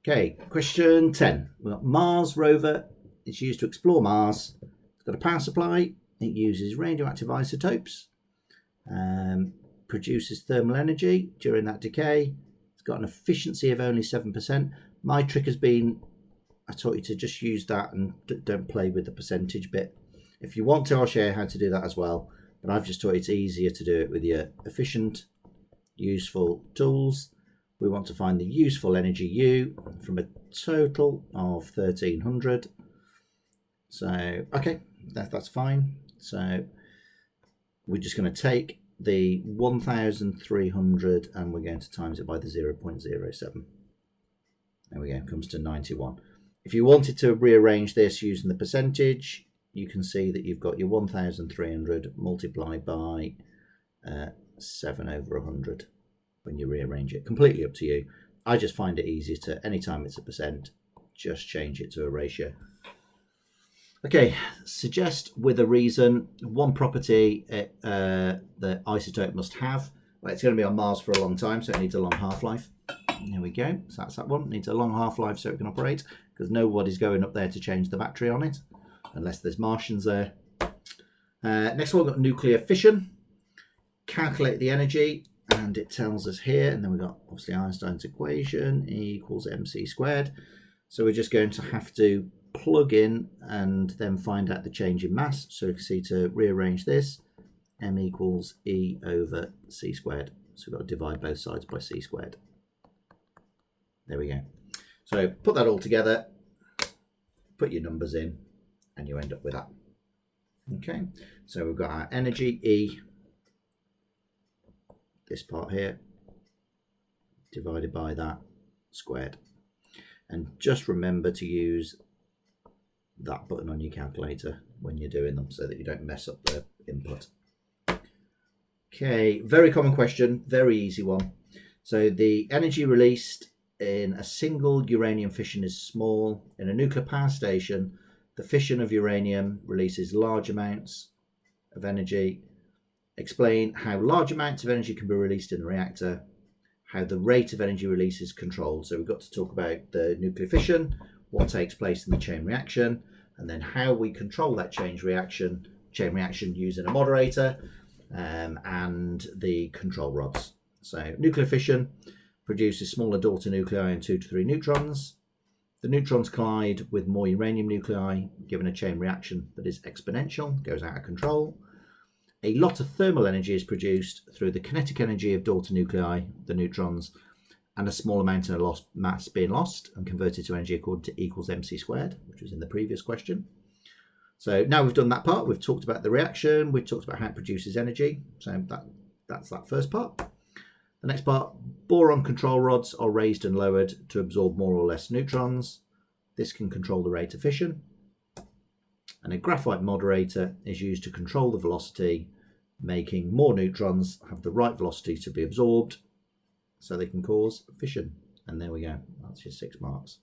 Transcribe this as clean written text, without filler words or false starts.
Okay, question 10. We've got Mars rover. It's used to explore Mars. It's got a power supply. It uses radioactive isotopes. Produces thermal energy during that decay. It's got an efficiency of only 7%. My trick has been, I taught you to just use that and don't play with the percentage bit. If you want to, I'll share how to do that as well. But I've just taught you it's easier to do it with your efficient, useful tools. We want to find the useful energy U from a total of 1300. So, okay, that's fine. So we're just going to take the 1300 and we're going to times it by the 0.07. There we go, comes to 91. If you wanted to rearrange this using the percentage, you can see that you've got your 1300 multiplied by 7/100 when you rearrange it. Completely up to you. I just find it easier to, anytime it's a percent, just change it to a ratio. Okay, suggest with a reason one property the isotope must have. Well, it's going to be on Mars for a long time, so it needs a long half-life. There we go. So that's that one. It needs a long half-life so it can operate, because nobody's going up there to change the battery on it, unless there's Martians there. Next one, we've got nuclear fission. Calculate the energy, and it tells us here, and then we've got obviously Einstein's equation, E equals mc squared. So we're just going to have to plug in and then find out the change in mass. So you can see, to rearrange this, m equals E over c squared. So we've got to divide both sides by c squared. There we go. So put that all together, put your numbers in, and you end up with that. Okay, so we've got our energy E, this part here, divided by that squared. And just remember to use that button on your calculator when you're doing them so that you don't mess up the input. Okay, very common question, very easy one. So the energy released in a single uranium fission is small. In a nuclear power station, the fission of uranium releases large amounts of energy. Explain how large amounts of energy can be released in the reactor, how the rate of energy release is controlled. So we've got to talk about the nuclear fission, what takes place in the chain reaction, and then how we control that chain reaction using a moderator and the control rods. So nuclear fission produces smaller daughter nuclei and 2 to 3 neutrons. The neutrons collide with more uranium nuclei, given a chain reaction that is exponential, goes out of control. A lot of thermal energy is produced through the kinetic energy of daughter nuclei, the neutrons, and a small amount of mass being lost and converted to energy according to E equals mc squared, which was in the previous question. So now we've done that part, we've talked about the reaction, we've talked about how it produces energy. So that's that first part. The next part, boron control rods are raised and lowered to absorb more or less neutrons. This can control the rate of fission. And a graphite moderator is used to control the velocity, making more neutrons have the right velocity to be absorbed so they can cause fission. And there we go, that's your 6 marks.